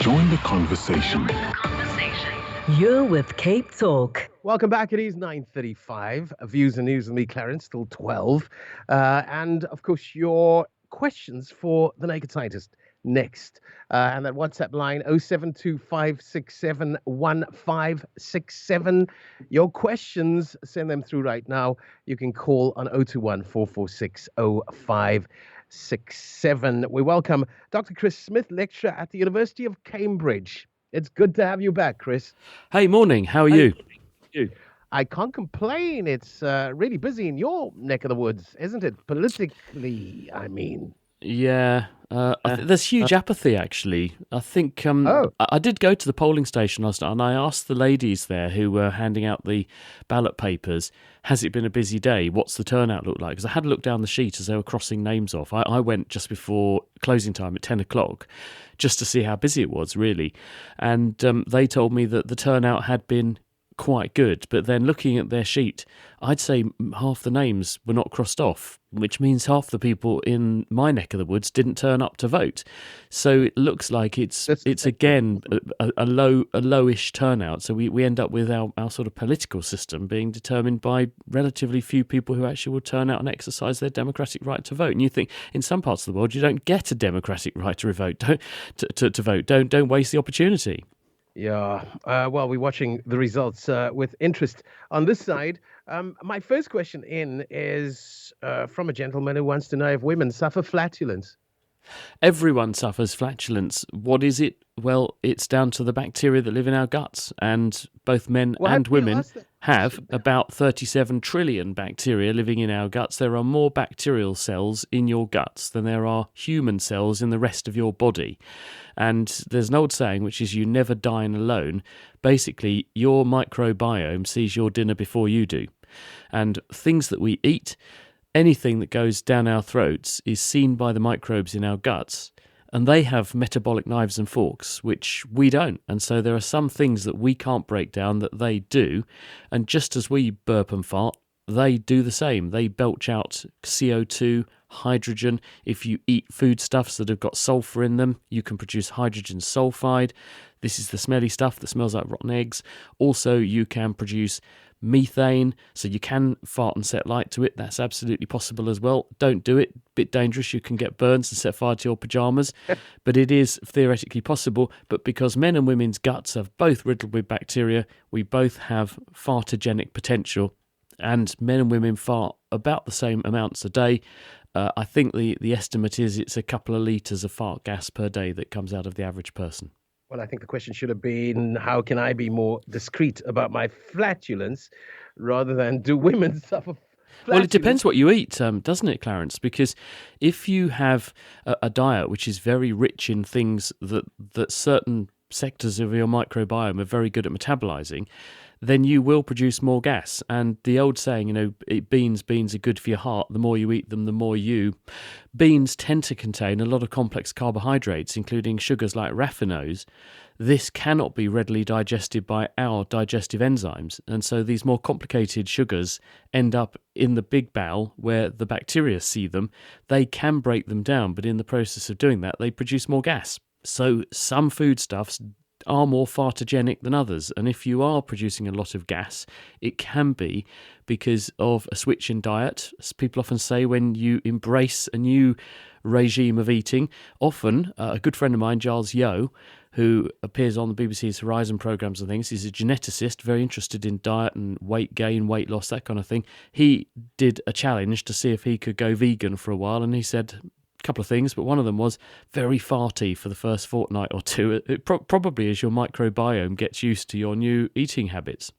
Join the conversation. You're with Cape Talk. Welcome back. It is 9:35. Views and News with me, Clarence, till 12. And, of course, your questions for the Naked Scientist next. And that WhatsApp line, 0725671567. Your questions, send them through right now. You can call on 021-446-0567. We welcome Dr. Chris Smith, lecturer at the University of Cambridge. It's good to have you back, Chris. Hey, morning. How are you? I can't complain. It's really busy in your neck of the woods, isn't it? Politically, I mean. Yeah. There's huge apathy, actually. I think I did go to the polling station last night, and I asked the ladies there who were handing out the ballot papers, has it been a busy day? What's the turnout look like? Because I had a look down the sheet as they were crossing names off. I went just before closing time at 10 o'clock just to see how busy it was, really. And they told me that the turnout had been quite good, but then looking at their sheet, I'd say half the names were not crossed off, which means half the people in my neck of the woods didn't turn up to vote. So it looks like it's again a lowish turnout. So we end up with our sort of political system being determined by relatively few people who actually will turn out and exercise their democratic right to vote. And you think in some parts of the world you don't get a democratic right to vote. To vote. Don't waste the opportunity. Yeah, well, we're watching the results with interest. On this side, my first question is from a gentleman who wants to know if women suffer flatulence. Everyone suffers flatulence. What is it? Well, it's down to the bacteria that live in our guts, and both men and women have about 37 trillion bacteria living in our guts. There are more bacterial cells in your guts than there are human cells in the rest of your body. And there's an old saying, which is you never dine alone. Basically, your microbiome sees your dinner before you do. And things that we eat, anything that goes down our throats is seen by the microbes in our guts, and they have metabolic knives and forks, which we don't. And so there are some things that we can't break down that they do, and just as we burp and fart, they do the same. They belch out CO2, hydrogen. If you eat foodstuffs that have got sulfur in them, you can produce hydrogen sulfide. This is the smelly stuff that smells like rotten eggs. Also, you can produce methane, so you can fart and set light to it. That's absolutely possible as well. Don't do it. Bit dangerous. You can get burns and set fire to your pajamas. But it is theoretically possible. But because men and women's guts are both riddled with bacteria, we both have fartogenic potential. And men and women fart about the same amounts a day. I think the estimate is it's a couple of litres of fart gas per day that comes out of the average person. Well, I think the question should have been, how can I be more discreet about my flatulence rather than do women suffer flatulence? Well, it depends what you eat, doesn't it, Clarence? Because if you have a diet which is very rich in things that certain sectors of your microbiome are very good at metabolizing, then you will produce more gas. And the old saying, beans are good for your heart. The more you eat them, the more you... Beans tend to contain a lot of complex carbohydrates, including sugars like raffinose. This cannot be readily digested by our digestive enzymes. And so these more complicated sugars end up in the big bowel where the bacteria see them. They can break them down, but in the process of doing that, they produce more gas. So some foodstuffs are more fartogenic than others, and if you are producing a lot of gas, it can be because of a switch in diet. As people often say, when you embrace a new regime of eating, often a good friend of mine, Giles Yeo, who appears on the BBC's Horizon programmes and things, he's a geneticist, very interested in diet and weight gain, weight loss, that kind of thing. He did a challenge to see if he could go vegan for a while, and he said couple of things, but one of them was very farty for the first fortnight or two. It probably as your microbiome gets used to your new eating habits.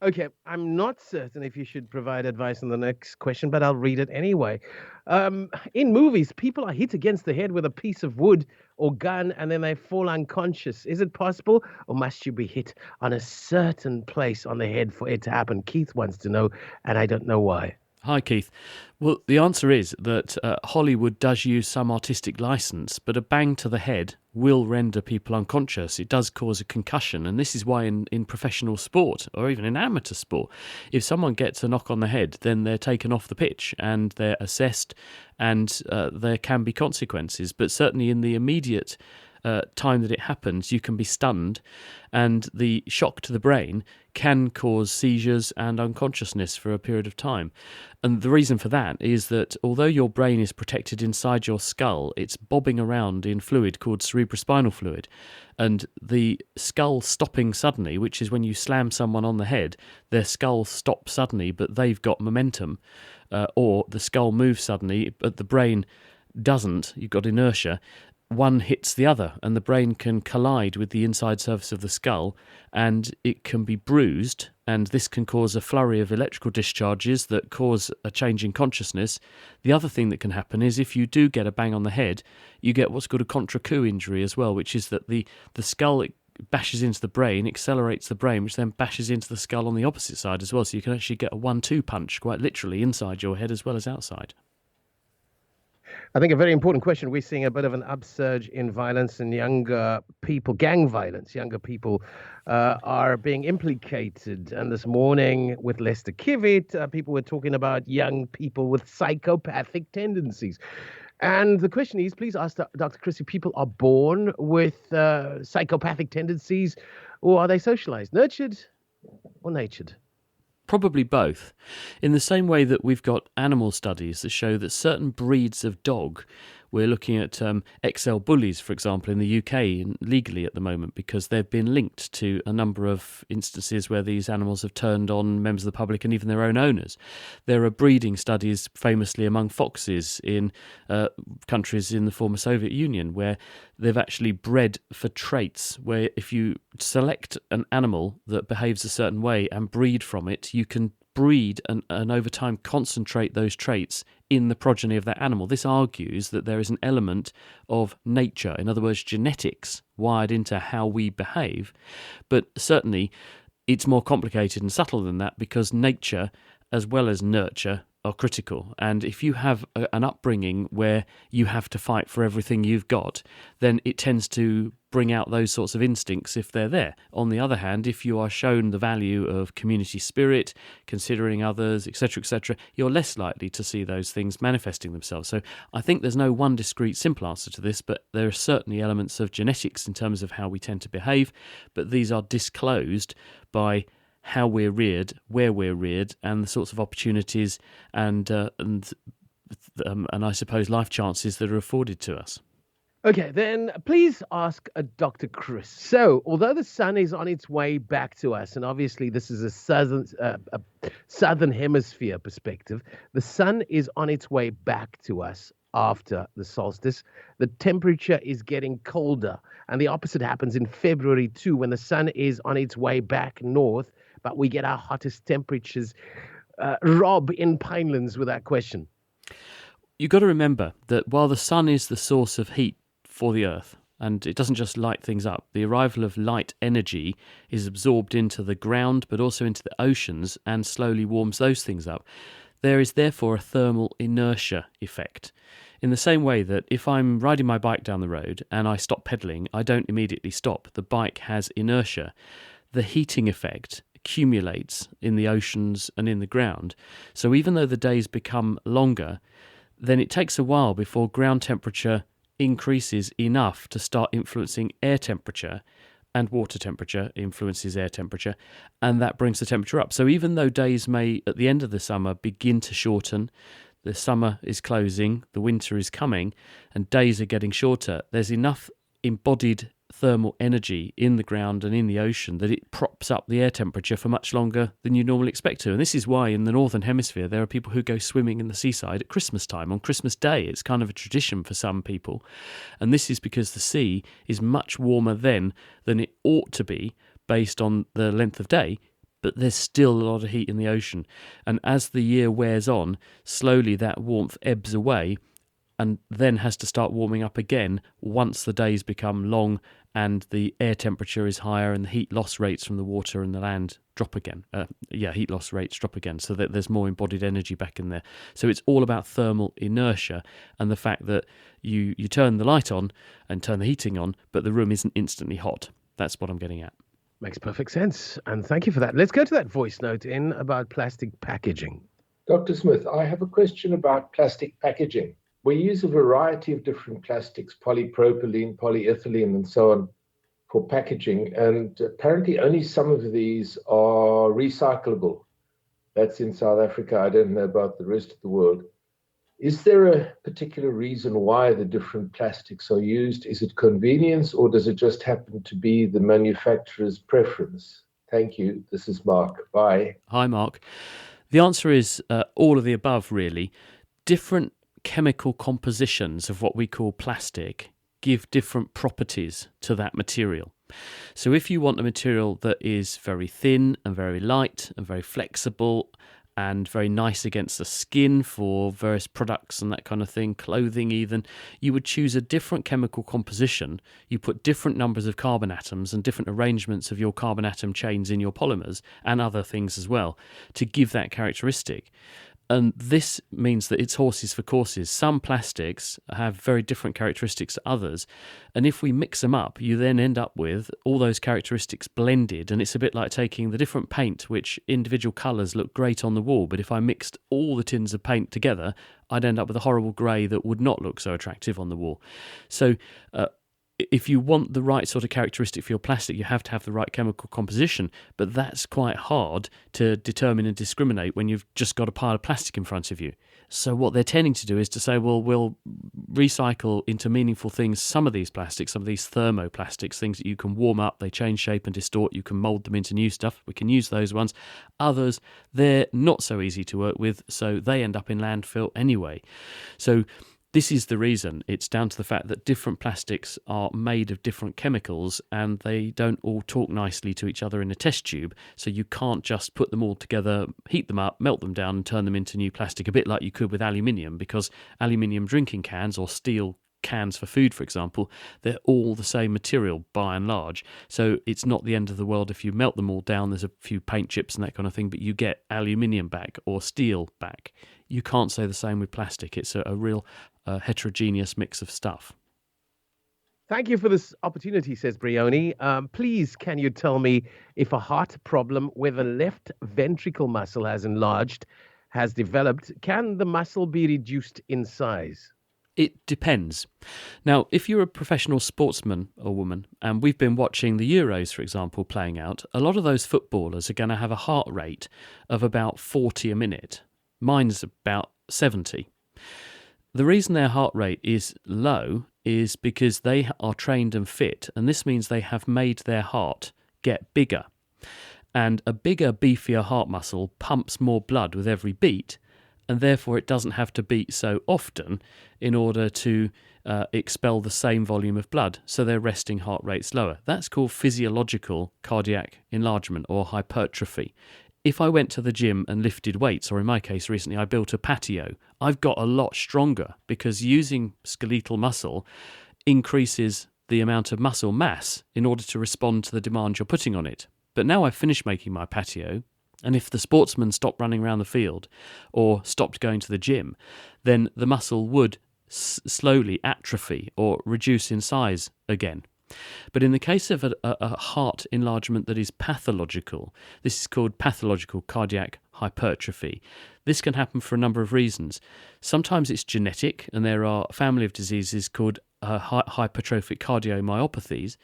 Okay, I'm not certain if you should provide advice on the next question, but I'll read it anyway. In movies, people are hit against the head with a piece of wood or gun and then they fall unconscious. Is it possible, or must you be hit on a certain place on the head for it to happen? Keith wants to know, and I don't know why. Hi, Keith. Well, the answer is that Hollywood does use some artistic license, but a bang to the head will render people unconscious. It does cause a concussion, and this is why in professional sport, or even in amateur sport, if someone gets a knock on the head, then they're taken off the pitch and they're assessed, and there can be consequences. But certainly in the immediate time that it happens, you can be stunned, and the shock to the brain can cause seizures and unconsciousness for a period of time. And the reason for that is that although your brain is protected inside your skull, it's bobbing around in fluid called cerebrospinal fluid. And the skull stopping suddenly, which is when you slam someone on the head, their skull stops suddenly, but they've got momentum. Or the skull moves suddenly, but the brain doesn't. You've got inertia. One hits the other, and the brain can collide with the inside surface of the skull, and it can be bruised, and this can cause a flurry of electrical discharges that cause a change in consciousness. The other thing that can happen is if you do get a bang on the head, you get what's called a contre coup injury as well, which is that the skull bashes into the brain, accelerates the brain, which then bashes into the skull on the opposite side as well, so you can actually get a 1-2 punch, quite literally, inside your head as well as outside. I think a very important question. We're seeing a bit of an upsurge in violence in younger people, gang violence. Younger people are being implicated. And this morning with Lester Kivitt, people were talking about young people with psychopathic tendencies. And the question is, please ask Dr. Chris, if people are born with psychopathic tendencies, or are they socialized, nurtured or natured? Probably both. In the same way that we've got animal studies that show that certain breeds of dog, we're looking at XL bullies, for example, in the UK legally at the moment, because they've been linked to a number of instances where these animals have turned on members of the public and even their own owners. There are breeding studies famously among foxes in countries in the former Soviet Union where they've actually bred for traits where if you select an animal that behaves a certain way and breed from it, you can breed and over time concentrate those traits in the progeny of that animal. This argues that there is an element of nature, in other words, genetics, wired into how we behave. But certainly it's more complicated and subtle than that, because nature as well as nurture are critical. And if you have an upbringing where you have to fight for everything you've got, then it tends to bring out those sorts of instincts if they're there. On the other hand, if you are shown the value of community spirit, considering others, etc., you're less likely to see those things manifesting themselves. So I think there's no one discrete simple answer to this, but there are certainly elements of genetics in terms of how we tend to behave, but these are disclosed by how we're reared, where we're reared, and the sorts of opportunities and I suppose life chances that are afforded to us. Okay, then please ask Dr. Chris. So, although the sun is on its way back to us, and obviously this is a Southern Hemisphere perspective, the sun is on its way back to us after the solstice. The temperature is getting colder, and the opposite happens in February too, when the sun is on its way back north, but we get our hottest temperatures. Rob in Pinelands with that question. You've got to remember that while the sun is the source of heat for the Earth, and it doesn't just light things up, the arrival of light energy is absorbed into the ground, but also into the oceans, and slowly warms those things up. There is therefore a thermal inertia effect. In the same way that if I'm riding my bike down the road and I stop pedalling, I don't immediately stop. The bike has inertia. The heating effect accumulates in the oceans and in the ground. So even though the days become longer, then it takes a while before ground temperature increases enough to start influencing air temperature, and water temperature influences air temperature, and that brings the temperature up. So even though days may, at the end of the summer, begin to shorten, the summer is closing, the winter is coming, and days are getting shorter, there's enough embodied thermal energy in the ground and in the ocean that it props up the air temperature for much longer than you normally expect to. And this is why in the Northern Hemisphere there are people who go swimming in the seaside at Christmas time, on Christmas Day. It's kind of a tradition for some people. And this is because the sea is much warmer then than it ought to be based on the length of day, but there's still a lot of heat in the ocean. And as the year wears on, slowly that warmth ebbs away and then has to start warming up again once the days become long and the air temperature is higher and the heat loss rates from the water and the land drop again. Heat loss rates drop again, so that there's more embodied energy back in there. So it's all about thermal inertia and the fact that you turn the light on and turn the heating on, but the room isn't instantly hot. That's what I'm getting at. Makes perfect sense. And thank you for that. Let's go to that voice note in about plastic packaging. Dr. Smith, I have a question about plastic packaging. we use a variety of different plastics, polypropylene, polyethylene, and so on, for packaging. And apparently only some of these are recyclable. That's in South Africa. I don't know about the rest of the world. Is there a particular reason why the different plastics are used? Is it convenience, or does it just happen to be the manufacturer's preference? Thank you. This is Mark. Bye. Hi, Mark. The answer is all of the above, really. Different chemical compositions of what we call plastic give different properties to that material. So if you want a material that is very thin and very light and very flexible and very nice against the skin for various products and that kind of thing, clothing even, you would choose a different chemical composition. You put different numbers of carbon atoms and different arrangements of your carbon atom chains in your polymers and other things as well to give that characteristic. And this means that it's horses for courses. Some plastics have very different characteristics to others. And if we mix them up, you then end up with all those characteristics blended. And it's a bit like taking the different paint, which individual colours look great on the wall. But if I mixed all the tins of paint together, I'd end up with a horrible grey that would not look so attractive on the wall. So if you want the right sort of characteristic for your plastic, you have to have the right chemical composition, but that's quite hard to determine and discriminate when you've just got a pile of plastic in front of you. So what they're tending to do is to say, well, we'll recycle into meaningful things some of these plastics, some of these thermoplastics, things that you can warm up, they change shape and distort, you can mould them into new stuff, we can use those ones. Others, they're not so easy to work with, so they end up in landfill anyway. So this is the reason. It's down to the fact that different plastics are made of different chemicals and they don't all talk nicely to each other in a test tube. So you can't just put them all together, heat them up, melt them down and turn them into new plastic, a bit like you could with aluminium, because aluminium drinking cans or steel cans for food, for example, they're all the same material by and large. So it's not the end of the world if you melt them all down. There's a few paint chips and that kind of thing, but you get aluminium back or steel back. You can't say the same with plastic. It's a real heterogeneous mix of stuff. Thank you for this opportunity, says Brioni. Please, can you tell me if a heart problem where the left ventricle muscle has enlarged, has developed, can the muscle be reduced in size? It depends. Now, if you're a professional sportsman or woman, and we've been watching the Euros, for example, playing out, a lot of those footballers are going to have a heart rate of about 40 a minute. Mine's about 70. The reason their heart rate is low is because they are trained and fit, and this means they have made their heart get bigger. And a bigger, beefier heart muscle pumps more blood with every beat, and therefore it doesn't have to beat so often in order to expel the same volume of blood, so their resting heart rate's lower. That's called physiological cardiac enlargement or hypertrophy. If I went to the gym and lifted weights, or in my case recently I built a patio, I've got a lot stronger because using skeletal muscle increases the amount of muscle mass in order to respond to the demand you're putting on it. But now I've finished making my patio, and if the sportsman stopped running around the field or stopped going to the gym, then the muscle would slowly atrophy or reduce in size again. But in the case of a heart enlargement that is pathological, this is called pathological cardiac hypertrophy. This can happen for a number of reasons. Sometimes it's genetic, and there are a family of diseases called hypertrophic cardiomyopathies.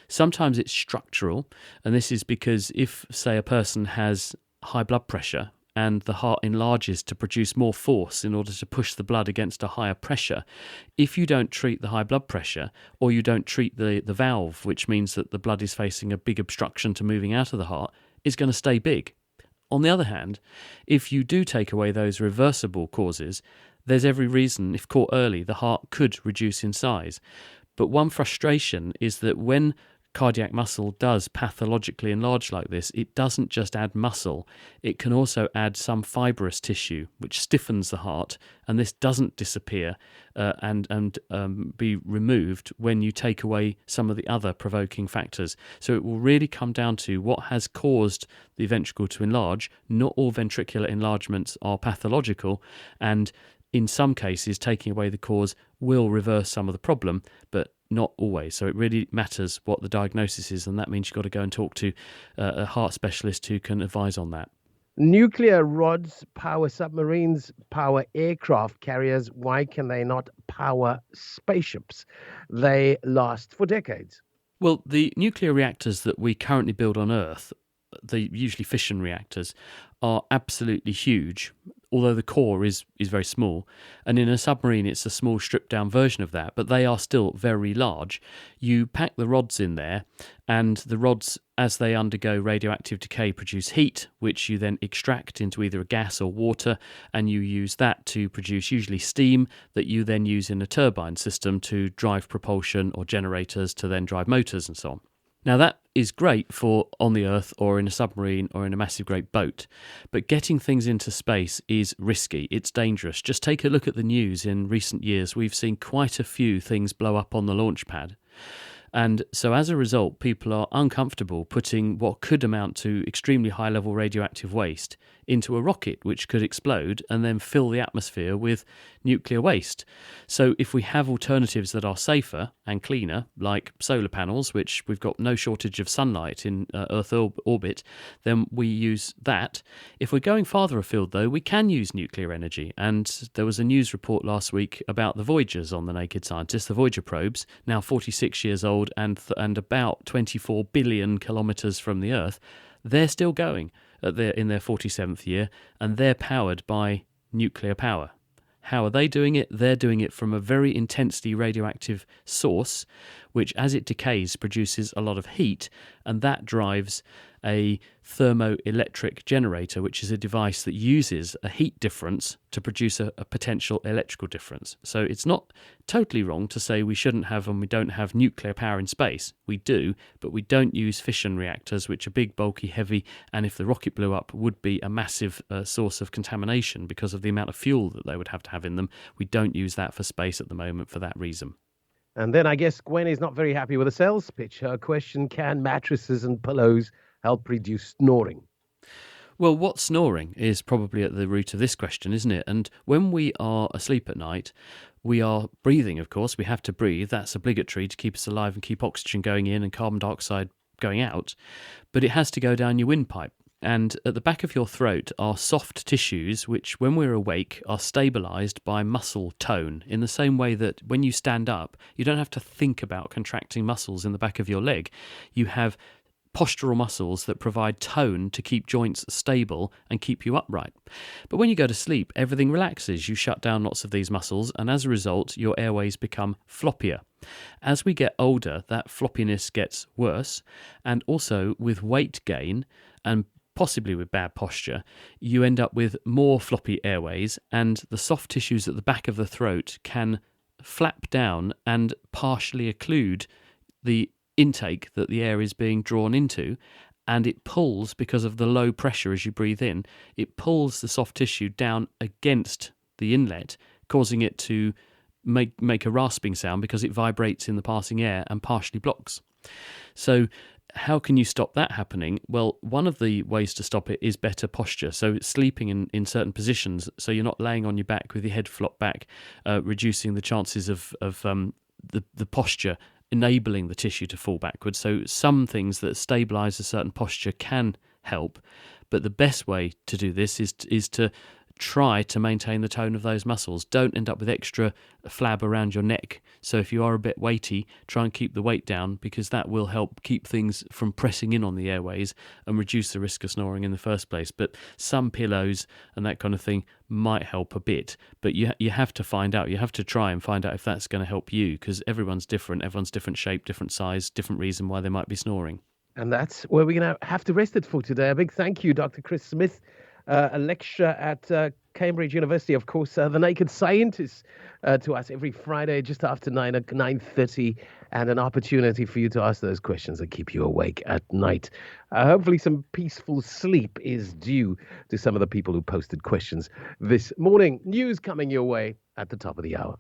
Sometimes it's structural, and this is because if, say, a person has high blood pressure and the heart enlarges to produce more force in order to push the blood against a higher pressure, if you don't treat the high blood pressure, or you don't treat the valve, which means that the blood is facing a big obstruction to moving out of the heart, it's going to stay big. On the other hand, if you do take away those reversible causes, there's every reason, if caught early, the heart could reduce in size. But one frustration is that when cardiac muscle does pathologically enlarge like this, it doesn't just add muscle, it can also add some fibrous tissue which stiffens the heart, and this doesn't disappear and be removed when you take away some of the other provoking factors. So it will really come down to what has caused the ventricle to enlarge. Not all ventricular enlargements are pathological, and in some cases taking away the cause will reverse some of the problem, but not always. So it really matters what the diagnosis is, and that means you've got to go and talk to a heart specialist who can advise on that. Nuclear rods power submarines, power aircraft carriers. Why can they not power spaceships? They last for decades. Well, the nuclear reactors that we currently build on Earth, the usually fission reactors, are absolutely huge, although the core is very small. And in a submarine, it's a small stripped-down version of that, but they are still very large. You pack the rods in there, and the rods, as they undergo radioactive decay, produce heat, which you then extract into either a gas or water, and you use that to produce usually steam that you then use in a turbine system to drive propulsion or generators to then drive motors and so on. Now, that is great for on the Earth or in a submarine or in a massive great boat, but getting things into space is risky. It's dangerous. Just take a look at the news in recent years. We've seen quite a few things blow up on the launch pad. And so as a result, people are uncomfortable putting what could amount to extremely high-level radioactive waste into a rocket, which could explode and then fill the atmosphere with nuclear waste. So if we have alternatives that are safer and cleaner, like solar panels, which we've got no shortage of sunlight in Earth orbit, then we use that. If we're going farther afield, though, we can use nuclear energy. And there was a news report last week about the Voyagers on the Naked Scientist, the Voyager probes, now 46 years old and about 24 billion kilometres from the Earth. They're still going in their 47th year, and they're powered by nuclear power. How are they doing it? They're doing it from a very intensely radioactive source, which as it decays produces a lot of heat, and that drives a thermoelectric generator, which is a device that uses a heat difference to produce a potential electrical difference. So it's not totally wrong to say we shouldn't have and we don't have nuclear power in space. We do, but we don't use fission reactors, which are big, bulky, heavy, and if the rocket blew up, would be a massive source of contamination because of the amount of fuel that they would have to have in them. We don't use that for space at the moment for that reason. And then I guess Gwen is not very happy with the sales pitch. Her question, can mattresses and pillows help reduce snoring? Well, what's snoring is probably at the root of this question, isn't it? And when we are asleep at night, we are breathing, of course. We have to breathe. That's obligatory to keep us alive and keep oxygen going in and carbon dioxide going out. But it has to go down your windpipe. And at the back of your throat are soft tissues which, when we're awake, are stabilised by muscle tone, in the same way that when you stand up, you don't have to think about contracting muscles in the back of your leg. You have postural muscles that provide tone to keep joints stable and keep you upright. But when you go to sleep, everything relaxes. You shut down lots of these muscles, and as a result, your airways become floppier. As we get older, that floppiness gets worse, and also with weight gain and possibly with bad posture, you end up with more floppy airways, and the soft tissues at the back of the throat can flap down and partially occlude the intake that the air is being drawn into, and it pulls, because of the low pressure as you breathe in, it pulls the soft tissue down against the inlet, causing it to make a rasping sound because it vibrates in the passing air and partially blocks. So how can you stop that happening? Well, one of the ways to stop it is better posture. So sleeping in certain positions, so you're not laying on your back with your head flopped back, reducing the chances of the posture, enabling the tissue to fall backwards. So some things that stabilise a certain posture can help, but the best way to do this is to try to maintain the tone of those muscles. Don't end up with extra flab around your neck. So if you are a bit weighty, try and keep the weight down, because that will help keep things from pressing in on the airways and reduce the risk of snoring in the first place. But some pillows and that kind of thing might help a bit, but you have to find out. You have to try and find out if that's going to help you, because everyone's different. Everyone's different shape, different size, different reason why they might be snoring. And that's where we're going to have to rest it for today. A big thank you, Dr. Chris Smith, a lecturer at Cambridge University, of course, the Naked Scientist, to us every Friday just after 9:30, and an opportunity for you to ask those questions that keep you awake at night. Hopefully some peaceful sleep is due to some of the people who posted questions this morning. News coming your way at the top of the hour.